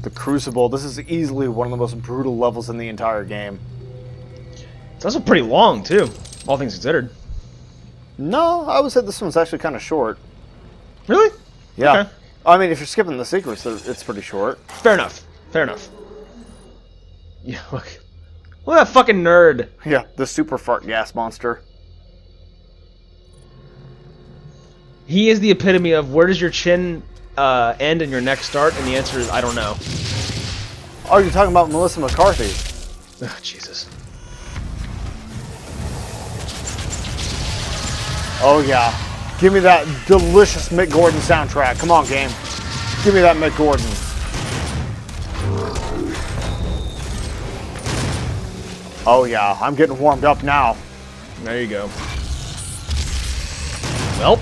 The Crucible. This is easily one of the most brutal levels in the entire game. It's also pretty long, too, all things considered. No, I would say this one's actually kind of short. Really? Yeah. Okay. I mean, if you're skipping the secrets, it's pretty short. Fair enough. Fair enough. Yeah, look. Look at that fucking nerd. Yeah, the super fart gas monster. He is the epitome of where does your chin end and your neck start? And the answer is, I don't know. Oh, you're talking about Melissa McCarthy. Oh, Jesus. Oh, yeah. Give me that delicious Mick Gordon soundtrack. Come on, game. Give me that Mick Gordon. Oh, yeah. I'm getting warmed up now. There you go. Well.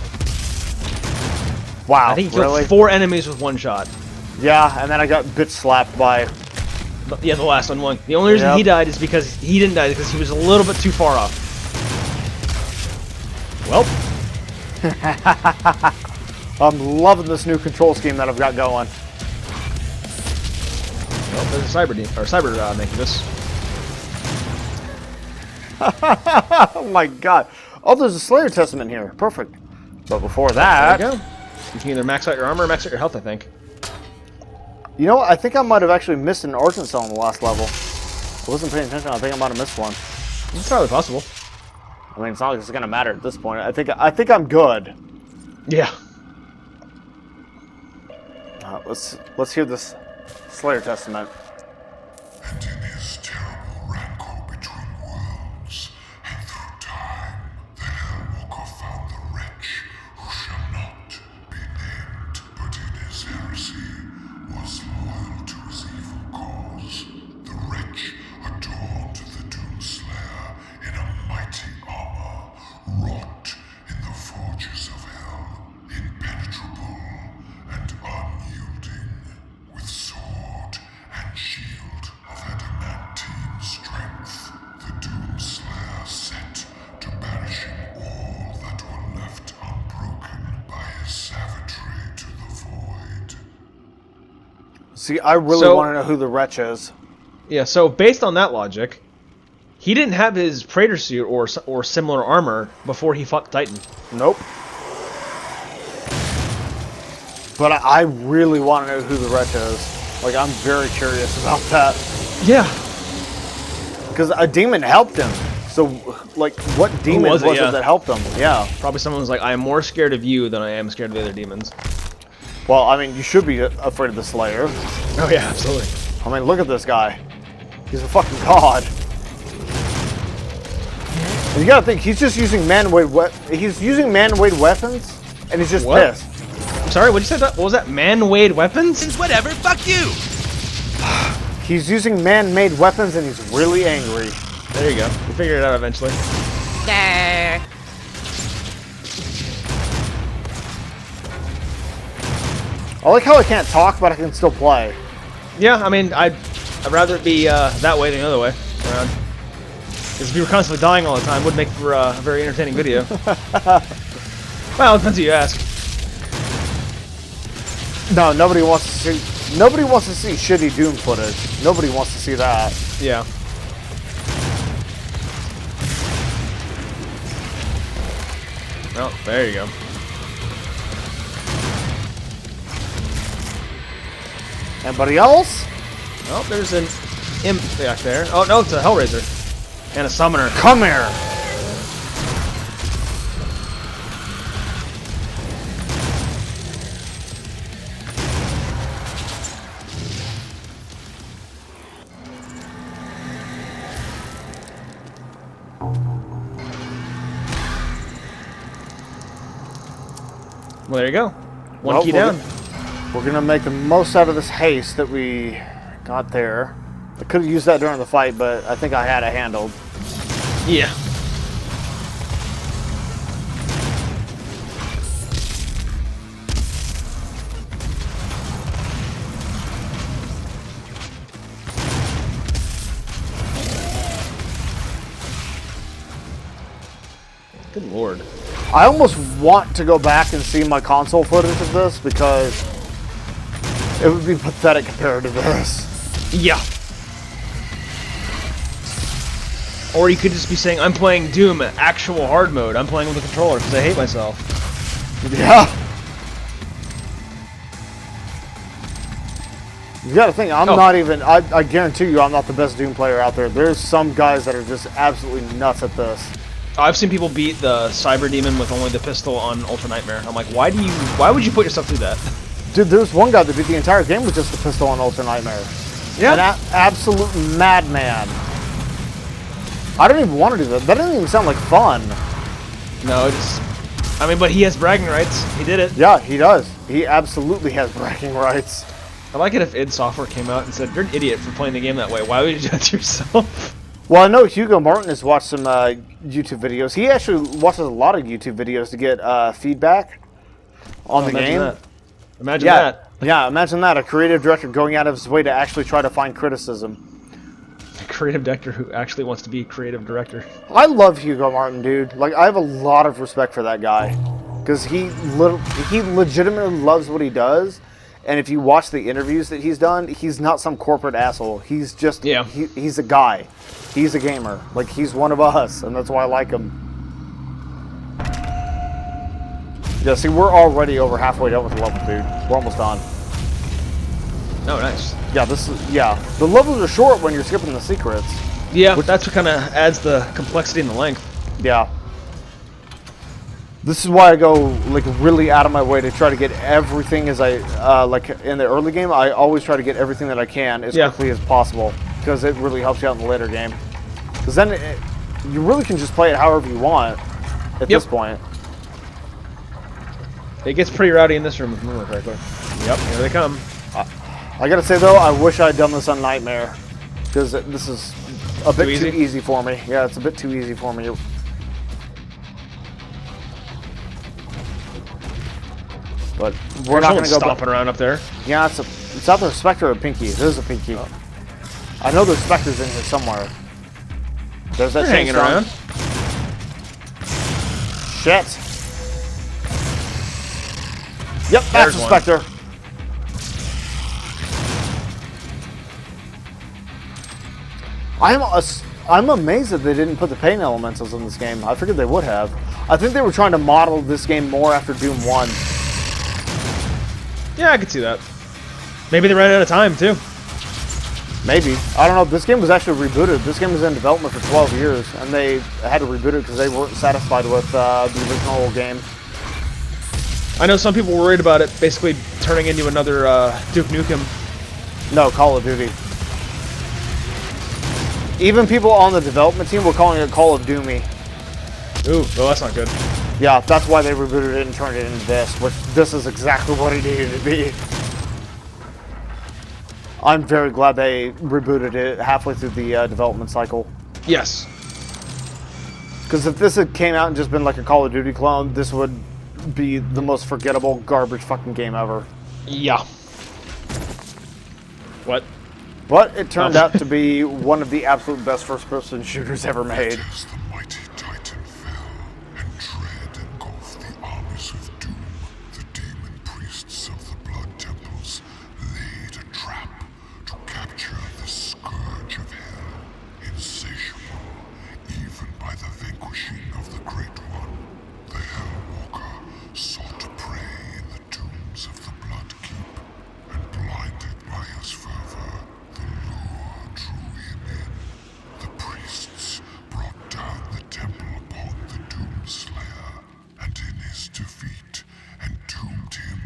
Wow, I think he really? killed 4 enemies with 1 shot. Yeah, and then I got bitch slapped by... Yeah, the last one. The only reason he died is because he didn't die because he was a little bit too far off. Well. I'm loving this new control scheme that I've got going. Well, there's a cyber making this. Oh my god. Oh, there's a Slayer Testament here. Perfect. But before that... There you go. You can either max out your armor or max out your health, I think. You know what? I think I might have actually missed an Arkansas in the last level. I wasn't paying attention. I think I might have missed one. It's probably possible. I mean, it's not like it's going to matter at this point. I think I'm good. Yeah. Let's hear this Slayer Testament. And in his terrible rancor between worlds, and through time, the Hellwalker found the wretch who shall not be named, but in his heresy was loyal to his evil cause. The wretch adorned the Doomslayer in a mighty armor, wrought in the forges of hell, impenetrable and unyielding, with sword and shield of adamantine strength. The Doomslayer set to banishing all that were left unbroken by his savagery to the void. See, I really want to know who the wretch is. Yeah, so based on that logic, he didn't have his Praetor suit or similar armor before he fought the Titan. Nope. But I really want to know who the wretch is. Like, I'm very curious about that. Yeah. Because a demon helped him. So, like, what demon was it that helped him? Yeah. Probably someone was like, I am more scared of you than I am scared of the other demons. Well, I mean, you should be afraid of the Slayer. Oh yeah, absolutely. I mean, look at this guy. He's a fucking god. And you gotta think, he's just using man-made weapons, and he's just pissed. I'm sorry, what'd you say? What was that? Man-made weapons? Whatever, fuck you! He's using man-made weapons, and he's really angry. There you go. We'll figure it out eventually. I like how I can't talk, but I can still play. Yeah, I mean, I'd rather it be that way than the other way around. Because if you were constantly dying all the time, it would make for a very entertaining video. Well, it depends who you ask. No, nobody wants to see. Nobody wants to see shitty Doom footage. Nobody wants to see that. Yeah. Oh, there you go. Anybody else? Oh, there's an imp back there. Oh no, it's a Hellraiser and a summoner. Come here. Well, there you go. One key down. We're gonna make the most out of this haste that we got there. I could have used that during the fight, but I think I had it handled. Yeah. Good lord. I almost want to go back and see my console footage of this because It would be pathetic compared to this. Yeah. Or you could just be saying, I'm playing Doom actual hard mode. I'm playing with a controller because I hate myself. Yeah. You gotta think, I'm not even, I guarantee you I'm not the best Doom player out there. There's some guys that are just absolutely nuts at this. I've seen people beat the Cyber Demon with only the pistol on Ultra Nightmare. I'm like, why would you put yourself through that? Dude, there's one guy that beat the entire game with just the pistol on Ultra Nightmare. Yeah. An absolute madman. I don't even want to do that. That doesn't even sound like fun. No, I mean, but he has bragging rights. He did it. Yeah, he does. He absolutely has bragging rights. I like it if id Software came out and said, you're an idiot for playing the game that way. Why would you do that to yourself? Well, I know Hugo Martin has watched some YouTube videos. He actually watches a lot of YouTube videos to get feedback on the game. That. Imagine that. Yeah, imagine that. A creative director going out of his way to actually try to find criticism. A creative director who actually wants to be a creative director. I love Hugo Martin, dude. Like, I have a lot of respect for that guy. Because he legitimately loves what he does. And if you watch the interviews that he's done, he's not some corporate asshole. He's just, he's a guy. He's a gamer. Like, he's one of us, and that's why I like him. Yeah, see, we're already over halfway done with the level, dude. We're almost done. Oh, nice. Yeah, the levels are short when you're skipping the secrets. Yeah, that's what kind of adds the complexity and the length. Yeah. This is why I go like really out of my way to try to get everything as I like in the early game. I always try to get everything that I can as quickly as possible because it really helps you out in the later game. Because then you really can just play it however you want at this point. It gets pretty rowdy in this room, if I remember correctly. Yep, here they come. I gotta say though, I wish I'd done this on Nightmare because this is a bit too easy for me. Yeah, it's a bit too easy for me. But we're not going to go stomping around up there. Yeah, it's either a Spectre or a Pinky. There's a Pinky. Oh. I know there's Spectres in here somewhere. There's that hanging around. Shit. Yep, that's a Spectre. I'm amazed that they didn't put the pain elementals in this game. I figured they would have. I think they were trying to model this game more after Doom 1. Yeah, I could see that. Maybe they ran out of time, too. Maybe. I don't know. This game was actually rebooted. This game was in development for 12 years, and they had to reboot it because they weren't satisfied with the original game. I know some people were worried about it basically turning into another Duke Nukem. No, Call of Duty. Even people on the development team were calling it Call of Doomy. Ooh, well, that's not good. Yeah, that's why they rebooted it and turned it into this, which this is exactly what it needed to be. I'm very glad they rebooted it halfway through the development cycle. Yes. Because if this had came out and just been like a Call of Duty clone, this would be the most forgettable garbage fucking game ever. Yeah. What? But it turned out to be one of the absolute best first-person shooters ever made. As the mighty Titan fell, and dread engulfed the armies of doom, the demon priests of the blood temples laid a trap to capture the scourge of hell, insatiable even by the vanquishing of the Great One. The Hellwalker sought to prey in the tombs of the Blood Keep, and blinded by his fervor, the lure drew him in. The priests brought down the temple upon the Doomslayer, and in his defeat entombed him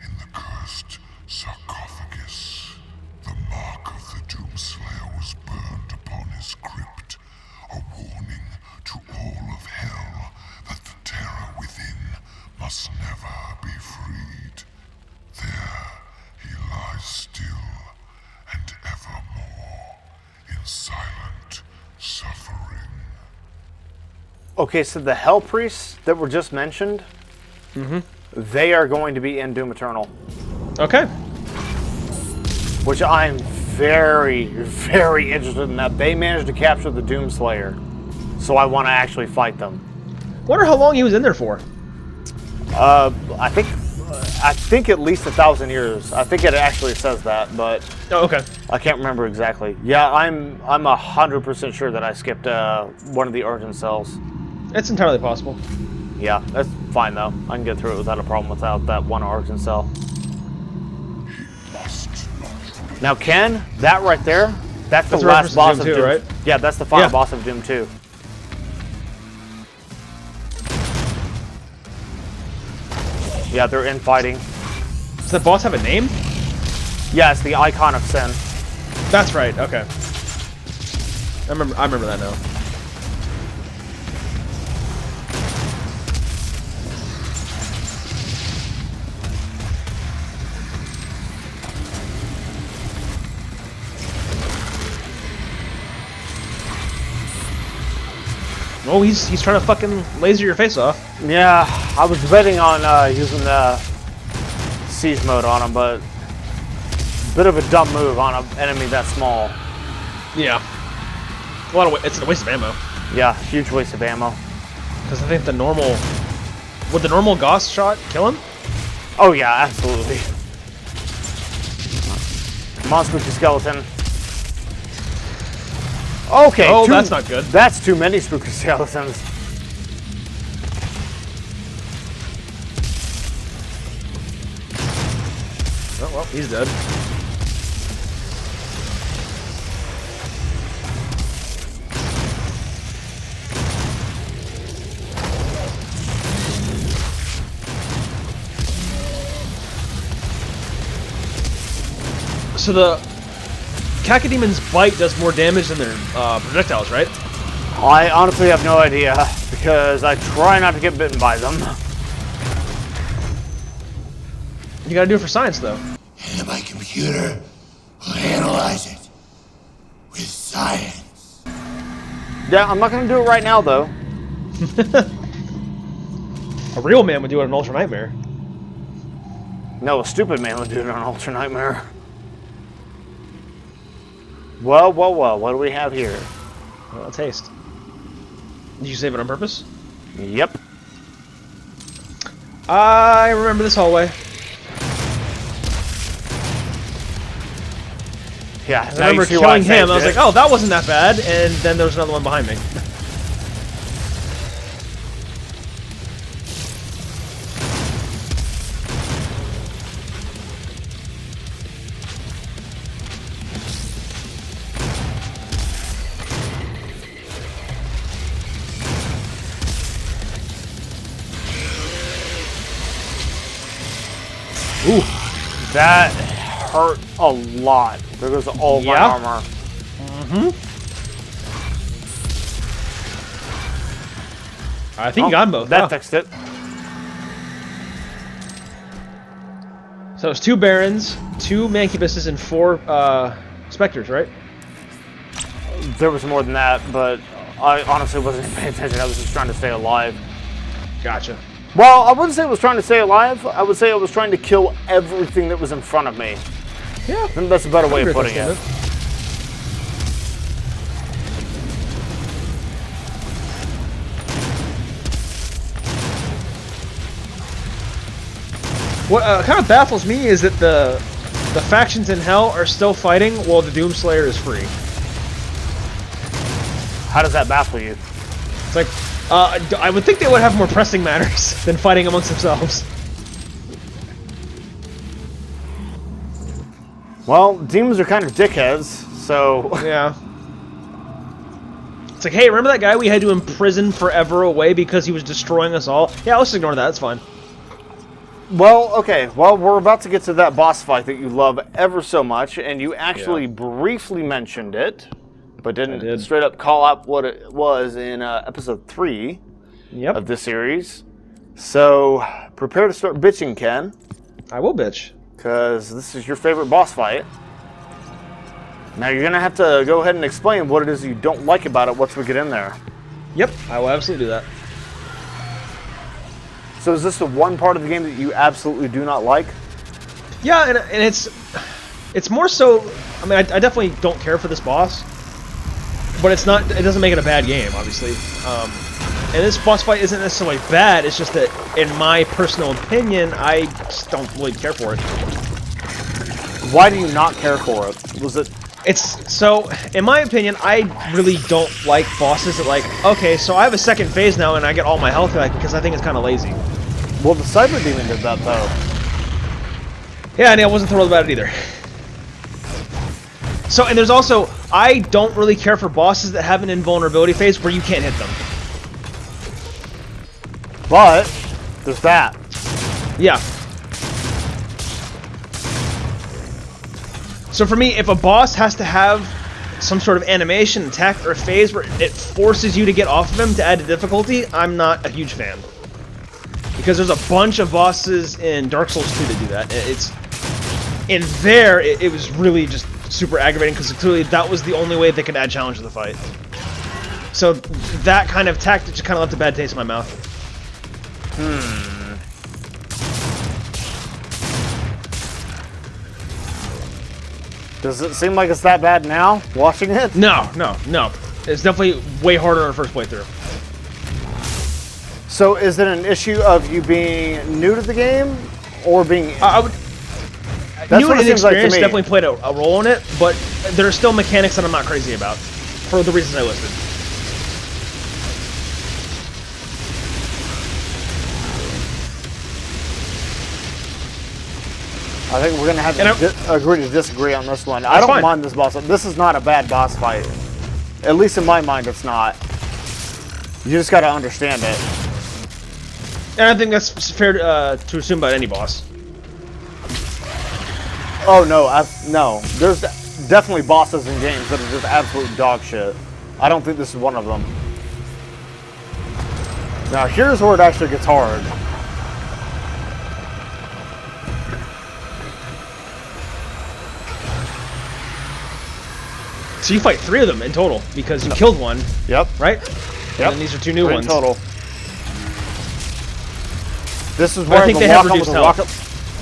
in the cursed sarcophagus. The mark of the Doomslayer was burned upon his crypt, a warning to all of hell that the terror within must never be freed. There he lies still and evermore in silent suffering. Okay, so the Hell Priests that were just mentioned, they are going to be in Doom Eternal. Okay. Which I'm very, very interested in that. They managed to capture the Doomslayer, so I want to actually fight them. Wonder how long he was in there for. I think I think at least 1,000 years. I think it actually says that, but Oh, okay. I can't remember exactly. Yeah, I'm 100% sure that I skipped one of the origin cells. It's entirely possible. Yeah, that's fine though. I can get through it without a problem without that one origin cell. Now, Ken, that right there, that's the a last reference to boss Doom of 2, Doom. right? Yeah, that's the final Yeah. boss of Doom 2. Yeah, they're infighting. Does that boss have a name? Yeah, it's the icon of sin. That's right. Okay. I remember that now. Oh, he's trying to fucking laser your face off. Yeah, I was debating on using the siege mode on him, but bit of a dumb move on an enemy that small. Yeah. It's a waste of ammo. Yeah, huge waste of ammo. Because I think would the normal Gauss shot kill him? Oh yeah, absolutely. Come on, spooky skeleton. Okay. Oh, that's not good. That's too many spooky skeletons. Oh, well, he's dead. So the Cacademon's bite does more damage than their projectiles, right? I honestly have no idea because I try not to get bitten by them. You gotta do it for science, though. And my computer will analyze it with science. Yeah, I'm not gonna do it right now though. A real man would do it in Ultra Nightmare. No, a stupid man would do it on Ultra Nightmare. Well, what do we have here? Well, a taste. Did you save it on purpose? Yep. I remember this hallway. Yeah, I remember killing him. I was like, oh, that wasn't that bad. And then there was another one behind me. Ooh, that hurt a lot. There goes all my Yeah. armor. I think you got them both. That Wow. fixed it. So it's 2 Barons, 2 Mancubuses, and 4 Spectres, right? There was more than that, but I honestly wasn't paying attention. I was just trying to stay alive. Gotcha. Well, I wouldn't say I was trying to stay alive. I would say I was trying to kill everything that was in front of me. Yeah. I think that's a better way of agree with putting that it. statement. What kind of baffles me is that the factions in Hell are still fighting while the Doomslayer is free. How does that baffle you? It's like, I would think they would have more pressing matters than fighting amongst themselves. Well, demons are kind of dickheads, so... Yeah. It's like, hey, remember that guy we had to imprison forever away because he was destroying us all? Yeah, let's ignore that, it's fine. Well, okay. Well, we're about to get to that boss fight that you love ever so much, and you actually briefly mentioned it, but didn't straight up call out what it was in episode 3 of this series. So, prepare to start bitching, Ken, I will bitch. because this is your favorite boss fight. Now, you're going to have to go ahead and explain what it is you don't like about it once we get in there. Yep, I will absolutely do that. So is this the one part of the game that you absolutely do not like? Yeah, and it's more so. I mean, I definitely don't care for this boss, but it's not. It doesn't make it a bad game, obviously. And this boss fight isn't necessarily bad, it's just that, in my personal opinion, I just don't really care for it. Why do you not care for it? Was it... It's, so, in my opinion, I really don't like bosses that like, okay, so I have a second phase now and I get all my health back because I think it's kind of lazy. Well, the Cyber Demon did that, though. Yeah, and I wasn't thrilled about it either. So, and there's also, I don't really care for bosses that have an invulnerability phase where you can't hit them. But, there's that. Yeah. So for me, if a boss has to have some sort of animation, attack, or phase where it forces you to get off of him to add to difficulty, I'm not a huge fan. Because there's a bunch of bosses in Dark Souls 2 that do that. It's... In there, it was really just super aggravating, because clearly that was the only way they could add challenge to the fight. So that kind of tactic just kind of left a bad taste in my mouth. Does it seem like it's that bad now, watching it? No. It's definitely way harder on the first playthrough. So is it an issue of you being new to the game, or being... I would... That's New what and it seems like to inexperience me. definitely played a role in it, but there are still mechanics that I'm not crazy about, for the reasons I listed. I think we're going to have to agree to disagree on this one. I don't fine. mind this boss. This is not a bad boss fight. At least in my mind, it's not. You just got to understand it. And I think that's fair to assume about any boss. Oh, no. No. There's definitely bosses in games that are just absolute dog shit. I don't think this is one of them. Now, here's where it actually gets hard. So you fight 3 of them in total, because you killed one, Yep. right? Yep. And then these are 2 new 3 ones. in total. This is But I where think the they have walk-up with reduced the health. walk-up...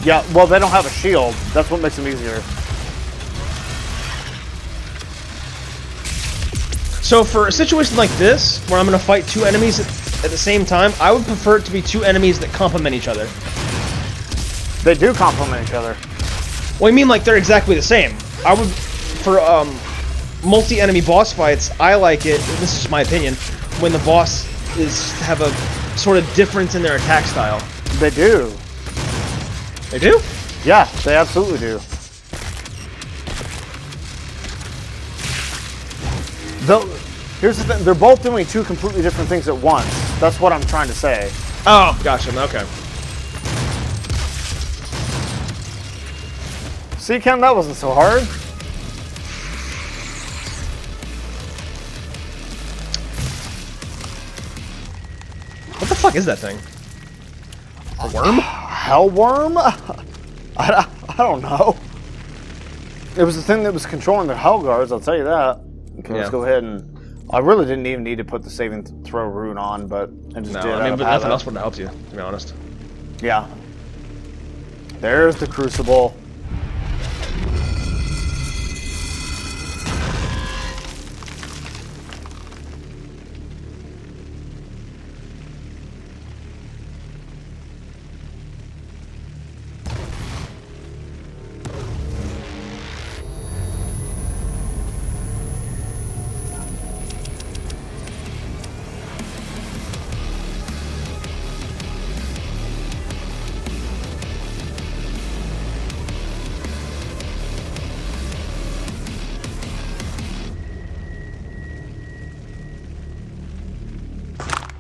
Yeah, well, they don't have a shield. That's what makes them easier. So for a situation like this, where I'm going to fight 2 enemies at the same time, I would prefer it to be 2 enemies that complement each other. They do complement each other. Well, I mean like they're exactly the same. I would, for multi-enemy boss fights, I like it, this is just my opinion, when the boss have a sort of difference in their attack style. They do. They do? Yeah, they absolutely do. Though, here's the thing, they're both doing 2 completely different things at once. That's what I'm trying to say. Oh, gotcha, okay. See, Ken, that wasn't so hard. What the fuck is that thing? A worm? Hell worm? I don't know. It was the thing that was controlling the hell guards, I'll tell you that. Okay, let's Yeah. go ahead and... I really didn't even need to put the saving throw rune on, but I just No, did. I mean, but nothing else would have helped you, to be honest. Yeah. There's the Crucible.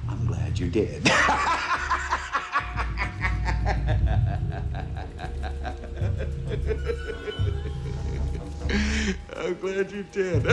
I'm glad you did. I'm glad you did.